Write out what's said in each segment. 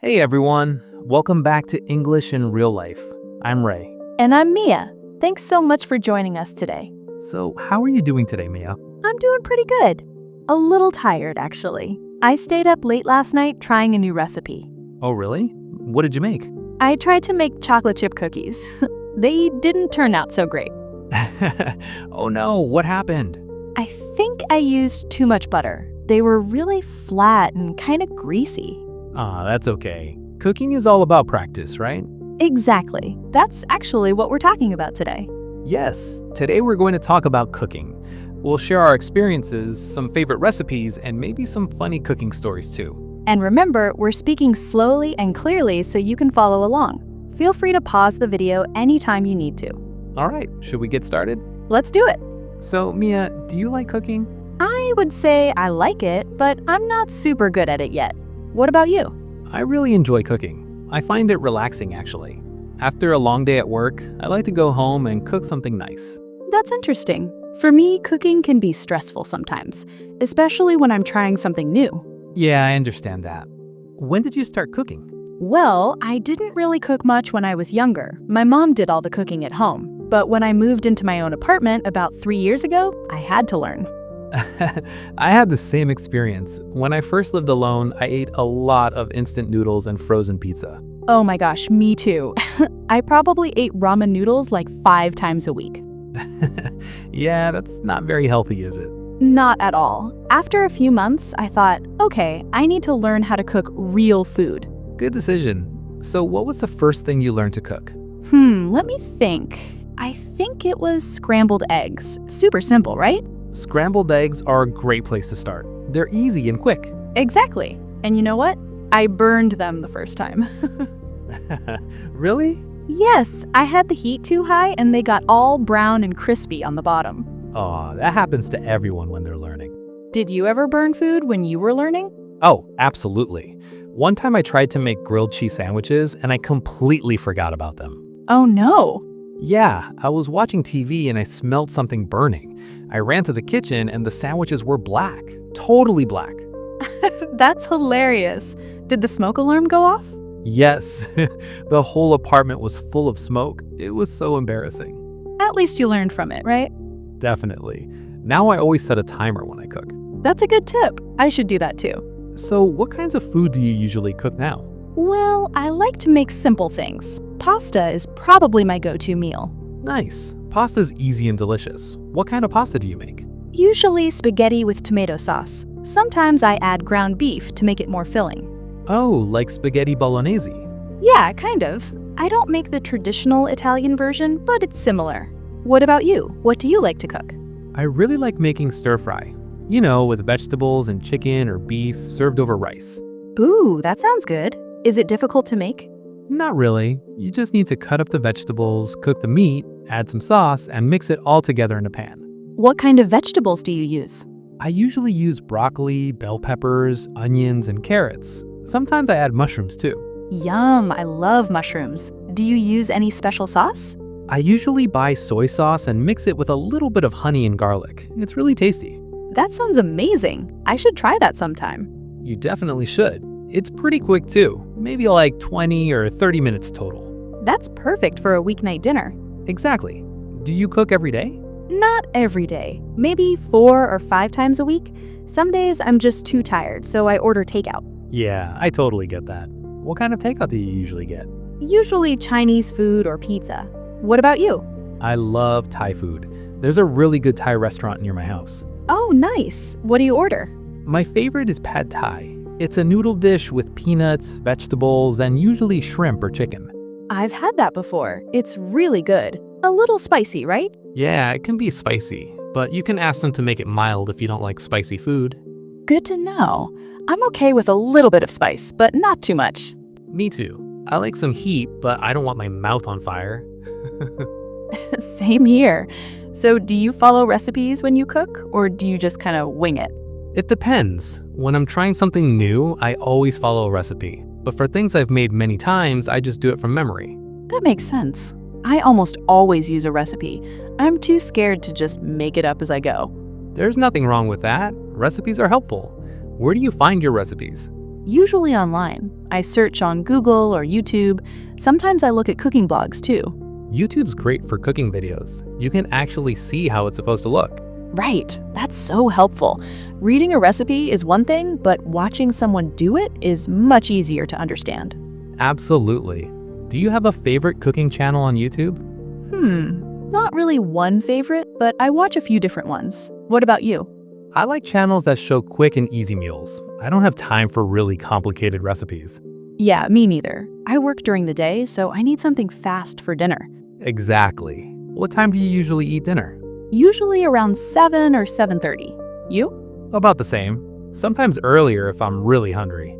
Hey everyone, welcome back to English in Real Life. I'm Ray. And I'm Mia. Thanks so much for joining us today. So, how are you doing today, Mia? I'm doing pretty good. A little tired, actually. I stayed up late last night trying a new recipe. Oh, really? What did you make? I tried to make chocolate chip cookies. They didn't turn out so great. Oh no, what happened? I think I used too much butter. They were really flat and kind of greasy. That's okay. Cooking is all about practice, right? Exactly. That's actually what we're talking about today. Yes, today we're going to talk about cooking. We'll share our experiences, some favorite recipes, and maybe some funny cooking stories too. And remember, we're speaking slowly and clearly so you can follow along. Feel free to pause the video anytime you need to. All right, should we get started? Let's do it. So, Mia, do you like cooking? I would say I like it, but I'm not super good at it yet. What about you? I really enjoy cooking. I find it relaxing, actually. After a long day at work, I like to go home and cook something nice. That's interesting. For me, cooking can be stressful sometimes, especially when I'm trying something new. Yeah, I understand that. When did you start cooking? Well, I didn't really cook much when I was younger. My mom did all the cooking at home. But when I moved into my own apartment about 3 years ago, I had to learn. I had the same experience. When I first lived alone, I ate a lot of instant noodles and frozen pizza. Oh my gosh, me too. I probably ate ramen noodles like 5 times a week. Yeah, that's not very healthy, is it? Not at all. After a few months, I thought, okay, I need to learn how to cook real food. Good decision. So what was the first thing you learned to cook? Let me think. I think it was scrambled eggs. Super simple, right? Scrambled eggs are a great place to start. They're easy and quick. Exactly. And you know what? I burned them the first time. Really? Yes, I had the heat too high and they got all brown and crispy on the bottom. Aw, that happens to everyone when they're learning. Did you ever burn food when you were learning? Oh, absolutely. One time I tried to make grilled cheese sandwiches and I completely forgot about them. Oh no. Yeah, I was watching TV and I smelled something burning. I ran to the kitchen and the sandwiches were black, totally black. That's hilarious. Did the smoke alarm go off? Yes, the whole apartment was full of smoke. It was so embarrassing. At least you learned from it, right? Definitely. Now I always set a timer when I cook. That's a good tip. I should do that too. So what kinds of food do you usually cook now? Well, I like to make simple things. Pasta is probably my go-to meal. Nice. Pasta's easy and delicious. What kind of pasta do you make? Usually spaghetti with tomato sauce. Sometimes I add ground beef to make it more filling. Oh, like spaghetti bolognese. Yeah, kind of. I don't make the traditional Italian version, but it's similar. What about you? What do you like to cook? I really like making stir fry. You know, with vegetables and chicken or beef served over rice. Ooh, that sounds good. Is it difficult to make? Not really. You just need to cut up the vegetables, cook the meat, add some sauce, and mix it all together in a pan. What kind of vegetables do you use? I usually use broccoli, bell peppers, onions, and carrots. Sometimes I add mushrooms too. Yum, I love mushrooms. Do you use any special sauce? I usually buy soy sauce and mix it with a little bit of honey and garlic. It's really tasty. That sounds amazing. I should try that sometime. You definitely should. It's pretty quick too, maybe like 20 or 30 minutes total. That's perfect for a weeknight dinner. Exactly. Do you cook every day? Not every day, maybe 4 or 5 times a week. Some days I'm just too tired, so I order takeout. Yeah, I totally get that. What kind of takeout do you usually get? Usually Chinese food or pizza. What about you? I love Thai food. There's a really good Thai restaurant near my house. Oh, nice. What do you order? My favorite is pad Thai. It's a noodle dish with peanuts, vegetables, and usually shrimp or chicken. I've had that before. It's really good. A little spicy, right? Yeah, it can be spicy, but you can ask them to make it mild if you don't like spicy food. Good to know. I'm okay with a little bit of spice, but not too much. Me too. I like some heat, but I don't want my mouth on fire. Same here. So do you follow recipes when you cook, or do you just kind of wing it? It depends. When I'm trying something new, I always follow a recipe. But for things I've made many times, I just do it from memory. That makes sense. I almost always use a recipe. I'm too scared to just make it up as I go. There's nothing wrong with that. Recipes are helpful. Where do you find your recipes? usually online. I search on Google or YouTube. Sometimes I look at cooking blogs too. YouTube's great for cooking videos. You can actually see how it's supposed to look. Right, that's so helpful. Reading a recipe is one thing, but watching someone do it is much easier to understand. Absolutely. Do you have a favorite cooking channel on YouTube? Not really one favorite, but I watch a few different ones. What about you? I like channels that show quick and easy meals. I don't have time for really complicated recipes. Yeah, me neither. I work during the day, so I need something fast for dinner. Exactly. What time do you usually eat dinner? Usually around 7 or 7:30. You? About the same. Sometimes earlier if I'm really hungry.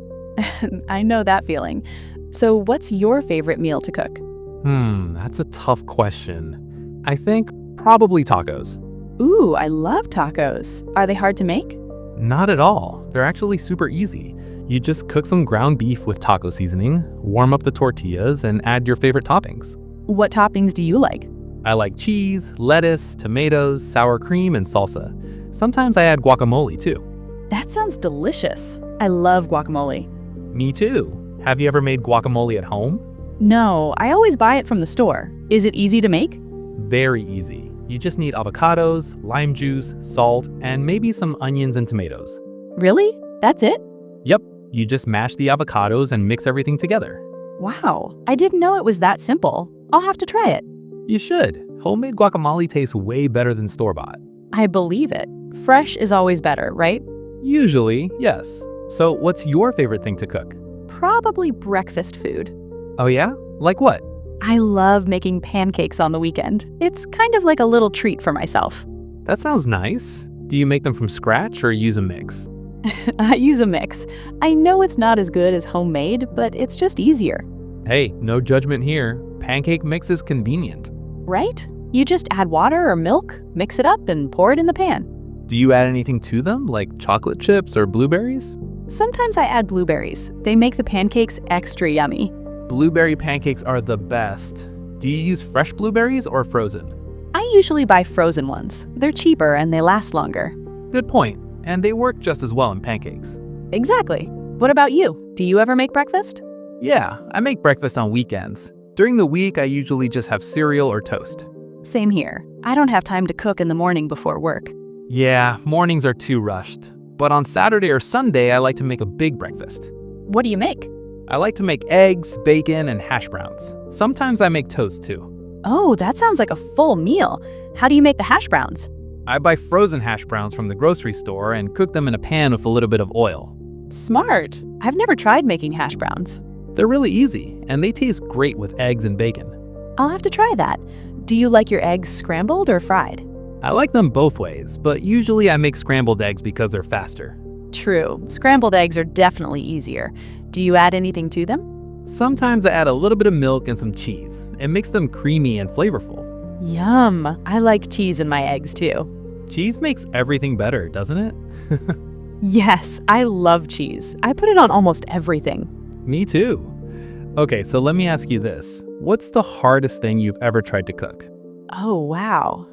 I know that feeling. So what's your favorite meal to cook? That's a tough question. I think probably tacos. Ooh, I love tacos. Are they hard to make? Not at all. They're actually super easy. You just cook some ground beef with taco seasoning, warm up the tortillas, and add your favorite toppings. What toppings do you like? I like cheese, lettuce, tomatoes, sour cream, and salsa. Sometimes I add guacamole too. That sounds delicious. I love guacamole. Me too. Have you ever made guacamole at home? No, I always buy it from the store. Is it easy to make? Very easy. You just need avocados, lime juice, salt, and maybe some onions and tomatoes. Really? That's it? Yep, you just mash the avocados and mix everything together. Wow, I didn't know it was that simple. I'll have to try it. You should. Homemade guacamole tastes way better than store-bought. I believe it. Fresh is always better, right? Usually, yes. So what's your favorite thing to cook? Probably breakfast food. Oh yeah? Like what? I love making pancakes on the weekend. It's kind of like a little treat for myself. That sounds nice. Do you make them from scratch or use a mix? I use a mix. I know it's not as good as homemade, but it's just easier. Hey, no judgment here. Pancake mix is convenient. Right? You just add water or milk, mix it up, and pour it in the pan. Do you add anything to them, like chocolate chips or blueberries? Sometimes I add blueberries. They make the pancakes extra yummy. Blueberry pancakes are the best. Do you use fresh blueberries or frozen? I usually buy frozen ones. They're cheaper and they last longer. Good point. And they work just as well in pancakes. Exactly. What about you? Do you ever make breakfast? Yeah, I make breakfast on weekends. During the week, I usually just have cereal or toast. Same here. I don't have time to cook in the morning before work. Yeah, mornings are too rushed. But on Saturday or Sunday, I like to make a big breakfast. What do you make? I like to make eggs, bacon, and hash browns. Sometimes I make toast too. Oh, that sounds like a full meal. How do you make the hash browns? I buy frozen hash browns from the grocery store and cook them in a pan with a little bit of oil. Smart. I've never tried making hash browns. They're really easy, and they taste great with eggs and bacon. I'll have to try that. Do you like your eggs scrambled or fried? I like them both ways, but usually I make scrambled eggs because they're faster. True. Scrambled eggs are definitely easier. Do you add anything to them? Sometimes I add a little bit of milk and some cheese. It makes them creamy and flavorful. Yum. I like cheese in my eggs too. Cheese makes everything better, doesn't it? Yes, I love cheese. I put it on almost everything. Me too. Okay, so let me ask you this. What's the hardest thing you've ever tried to cook? Oh, wow.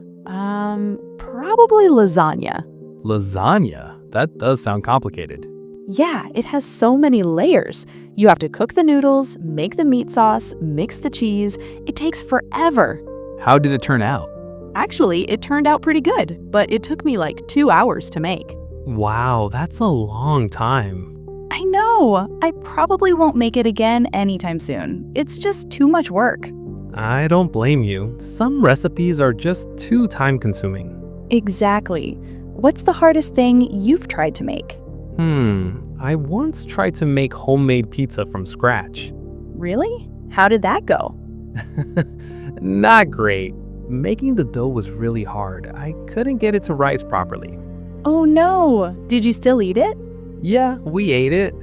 Probably lasagna. Lasagna? That does sound complicated. Yeah, it has so many layers. You have to cook the noodles, make the meat sauce, mix the cheese. It takes forever. How did it turn out? Actually, it turned out pretty good, but it took me like 2 hours to make. Wow, that's a long time. I know. I probably won't make it again anytime soon. It's just too much work. I don't blame you. Some recipes are just too time-consuming. Exactly. What's the hardest thing you've tried to make? I once tried to make homemade pizza from scratch. Really? How did that go? Not great. Making the dough was really hard. I couldn't get it to rise properly. Oh no! Did you still eat it? Yeah, we ate it.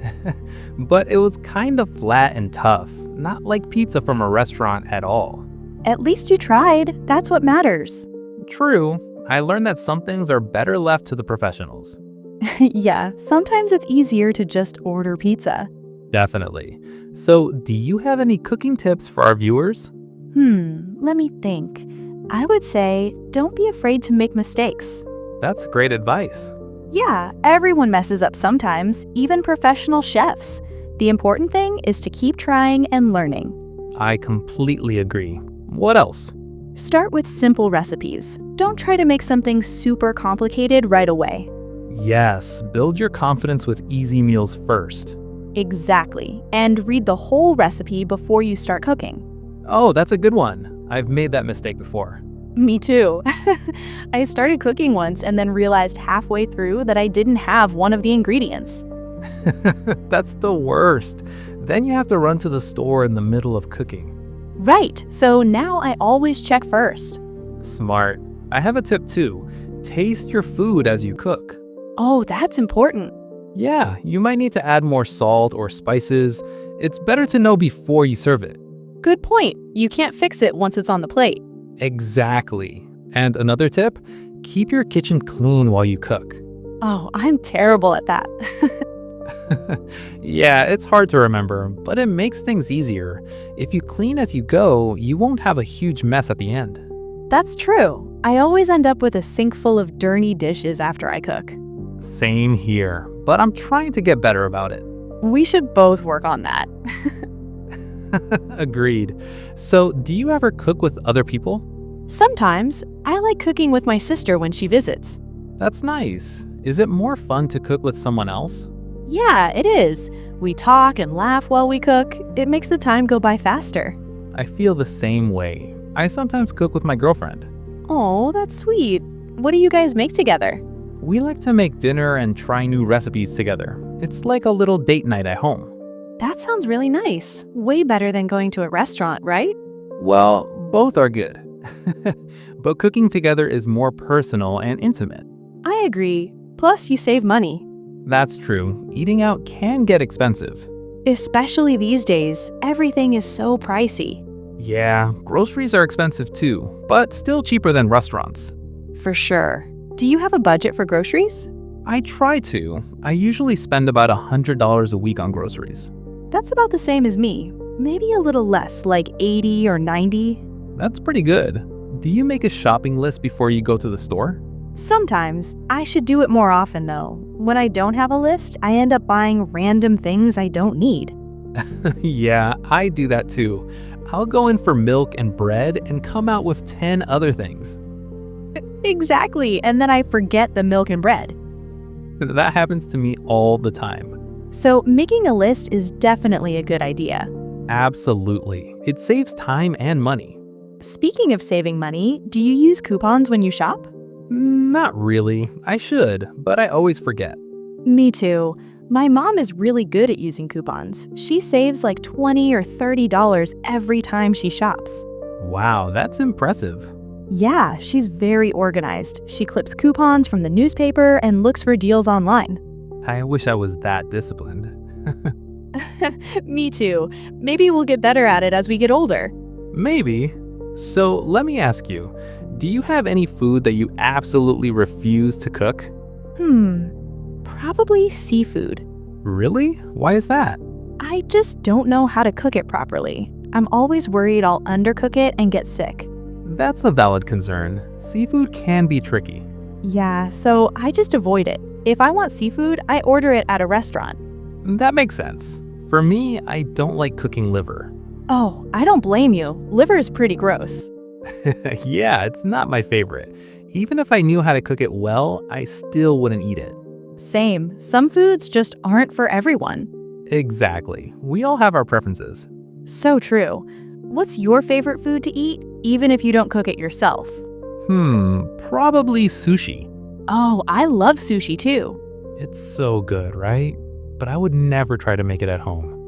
But it was kind of flat and tough. Not like pizza from a restaurant at all. At least you tried. That's what matters. True. I learned that some things are better left to the professionals. Yeah, sometimes it's easier to just order pizza. Definitely. So, do you have any cooking tips for our viewers? Let me think. I would say, don't be afraid to make mistakes. That's great advice. Yeah, everyone messes up sometimes, even professional chefs. The important thing is to keep trying and learning. I completely agree. What else? Start with simple recipes. Don't try to make something super complicated right away. Yes, build your confidence with easy meals first. Exactly. And read the whole recipe before you start cooking. Oh, that's a good one. I've made that mistake before. Me too. I started cooking once and then realized halfway through that I didn't have one of the ingredients. That's the worst. Then you have to run to the store in the middle of cooking. Right, so now I always check first. Smart. I have a tip too. Taste your food as you cook. Oh, that's important. Yeah, you might need to add more salt or spices. It's better to know before you serve it. Good point. You can't fix it once it's on the plate. Exactly. And another tip, keep your kitchen clean while you cook. Oh, I'm terrible at that. Yeah, it's hard to remember, but it makes things easier. If you clean as you go, you won't have a huge mess at the end. That's true. I always end up with a sink full of dirty dishes after I cook. Same here, but I'm trying to get better about it. We should both work on that. Agreed. So, do you ever cook with other people? Sometimes I like cooking with my sister when she visits. That's nice. Is it more fun to cook with someone else? Yeah, it is. We talk and laugh while we cook. It makes the time go by faster. I feel the same way. I sometimes cook with my girlfriend. Oh, that's sweet. What do you guys make together? We like to make dinner and try new recipes together. It's like a little date night at home. That sounds really nice. Way better than going to a restaurant, right? Well, both are good. But cooking together is more personal and intimate. I agree. Plus, you save money. That's true. Eating out can get expensive. Especially these days, everything is so pricey. Yeah, groceries are expensive too, but still cheaper than restaurants. For sure. Do you have a budget for groceries? I try to. I usually spend about $100 a week on groceries. That's about the same as me. Maybe a little less, like 80 or 90. That's pretty good. Do you make a shopping list before you go to the store? Sometimes. I should do it more often, though. When I don't have a list, I end up buying random things I don't need. Yeah, I do that too. I'll go in for milk and bread and come out with 10 other things. Exactly, and then I forget the milk and bread. That happens to me all the time. So making a list is definitely a good idea. Absolutely. It saves time and money. Speaking of saving money, do you use coupons when you shop? Not really. I should, but I always forget. Me too. My mom is really good at using coupons. She saves like $20 or $30 every time she shops. Wow, that's impressive. Yeah, she's very organized. She clips coupons from the newspaper and looks for deals online. I wish I was that disciplined. Me too. Maybe we'll get better at it as we get older. Maybe. So let me ask you, do you have any food that you absolutely refuse to cook? Probably seafood. Really? Why is that? I just don't know how to cook it properly. I'm always worried I'll undercook it and get sick. That's a valid concern. Seafood can be tricky. Yeah, so I just avoid it. If I want seafood, I order it at a restaurant. That makes sense. For me, I don't like cooking liver. Oh, I don't blame you. Liver is pretty gross. Yeah, it's not my favorite. Even if I knew how to cook it well, I still wouldn't eat it. Same. Some foods just aren't for everyone. Exactly. We all have our preferences. So true. What's your favorite food to eat, even if you don't cook it yourself? Probably sushi. Oh, I love sushi too. It's so good, right? But I would never try to make it at home.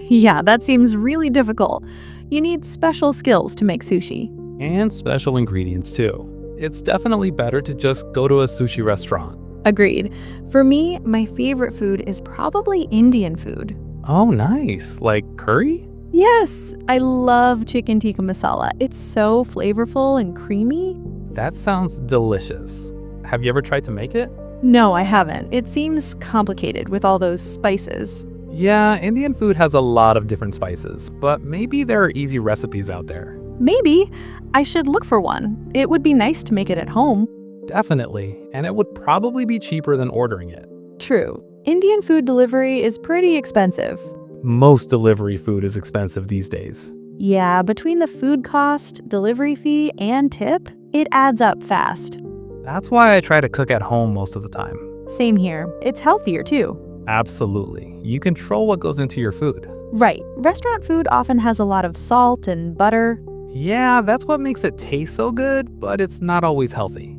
Yeah, that seems really difficult. You need special skills to make sushi. And special ingredients too. It's definitely better to just go to a sushi restaurant. Agreed. For me, my favorite food is probably Indian food. Oh, nice. Like curry? Yes, I love chicken tikka masala. It's so flavorful and creamy. That sounds delicious. Have you ever tried to make it? No, I haven't. It seems complicated with all those spices. Yeah, Indian food has a lot of different spices, but maybe there are easy recipes out there. Maybe. I should look for one. It would be nice to make it at home. Definitely, and it would probably be cheaper than ordering it. True. Indian food delivery is pretty expensive. Most delivery food is expensive these days. Yeah, between the food cost, delivery fee, and tip, it adds up fast. That's why I try to cook at home most of the time. Same here. It's healthier too. Absolutely. You control what goes into your food. Right. Restaurant food often has a lot of salt and butter. Yeah, that's what makes it taste so good, but it's not always healthy.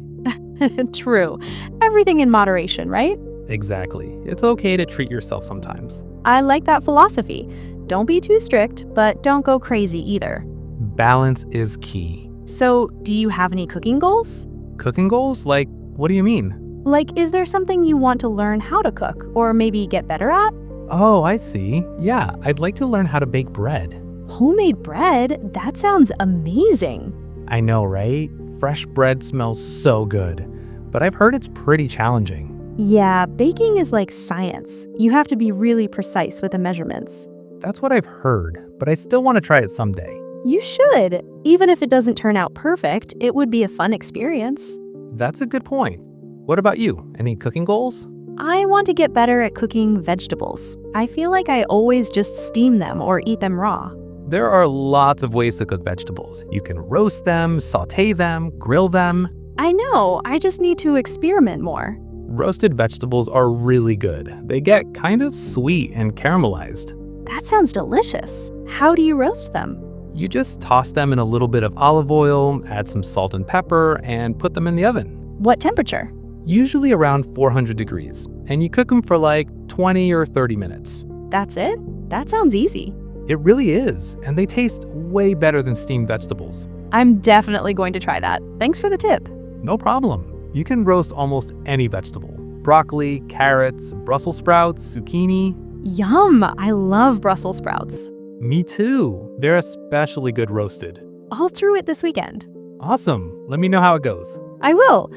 True. Everything in moderation, right? Exactly. It's okay to treat yourself sometimes. I like that philosophy. Don't be too strict, but don't go crazy either. Balance is key. So, do you have any cooking goals? Cooking goals? Like, what do you mean? Like, is there something you want to learn how to cook or maybe get better at? Oh, I see. Yeah, I'd like to learn how to bake bread. Homemade bread? That sounds amazing. I know, right? Fresh bread smells so good. But I've heard it's pretty challenging. Yeah, baking is like science. You have to be really precise with the measurements. That's what I've heard, but I still want to try it someday. You should. Even if it doesn't turn out perfect, it would be a fun experience. That's a good point. What about you? Any cooking goals? I want to get better at cooking vegetables. I feel like I always just steam them or eat them raw. There are lots of ways to cook vegetables. You can roast them, saute them, grill them. I know, I just need to experiment more. Roasted vegetables are really good. They get kind of sweet and caramelized. That sounds delicious. How do you roast them? You just toss them in a little bit of olive oil, add some salt and pepper, and put them in the oven. What temperature? Usually around 400 degrees, and you cook them for like 20 or 30 minutes. That's it? That sounds easy. It really is, and they taste way better than steamed vegetables. I'm definitely going to try that. Thanks for the tip. No problem. You can roast almost any vegetable. Broccoli, carrots, Brussels sprouts, zucchini. Yum! I love Brussels sprouts. Me too. They're especially good roasted. I'll throw it this weekend. Awesome. Let me know how it goes. I will.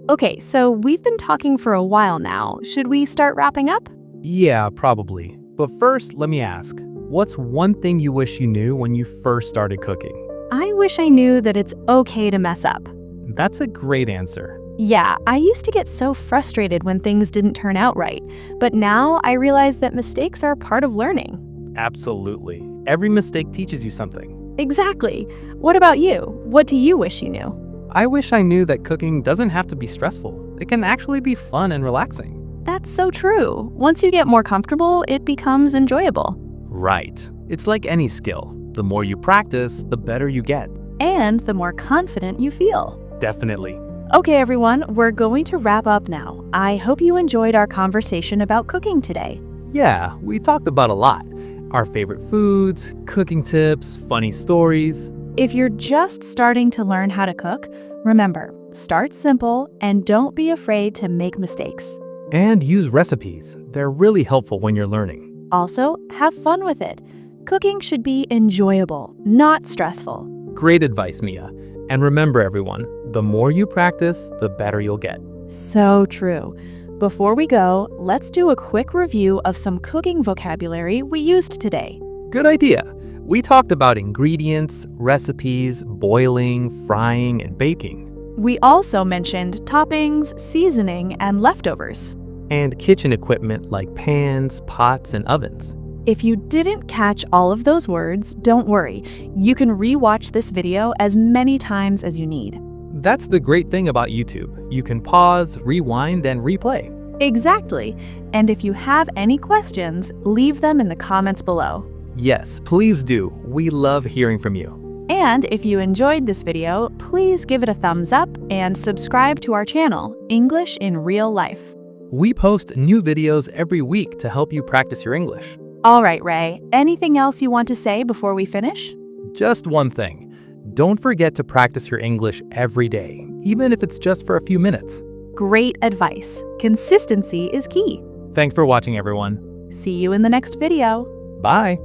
Okay, so we've been talking for a while now. Should we start wrapping up? Yeah, probably. But first, let me ask, what's one thing you wish you knew when you first started cooking? I wish I knew that it's okay to mess up. That's a great answer. Yeah, I used to get so frustrated when things didn't turn out right, but now I realize that mistakes are part of learning. Absolutely. Every mistake teaches you something. Exactly. What about you? What do you wish you knew? I wish I knew that cooking doesn't have to be stressful. It can actually be fun and relaxing. That's so true. Once you get more comfortable, it becomes enjoyable. Right. It's like any skill. The more you practice, the better you get. And the more confident you feel. Definitely. Okay, everyone, we're going to wrap up now. I hope you enjoyed our conversation about cooking today. Yeah, we talked about a lot. Our favorite foods, cooking tips, funny stories. If you're just starting to learn how to cook, remember, start simple and don't be afraid to make mistakes. And use recipes. They're really helpful when you're learning. Also, have fun with it. Cooking should be enjoyable, not stressful. Great advice, Mia. And remember, everyone, the more you practice, the better you'll get. So true. Before we go, let's do a quick review of some cooking vocabulary we used today. Good idea. We talked about ingredients, recipes, boiling, frying, and baking. We also mentioned toppings, seasoning, and leftovers. And kitchen equipment like pans, pots, and ovens. If you didn't catch all of those words, don't worry. You can re-watch this video as many times as you need. That's the great thing about YouTube. You can pause, rewind, and replay. Exactly. And if you have any questions, leave them in the comments below. Yes, please do. We love hearing from you. And if you enjoyed this video, please give it a thumbs up and subscribe to our channel, English in Real Life. We post new videos every week to help you practice your English. All right, Ray. Anything else you want to say before we finish? Just one thing. Don't forget to practice your English every day, even if it's just for a few minutes. Great advice. Consistency is key. Thanks for watching, everyone. See you in the next video. Bye.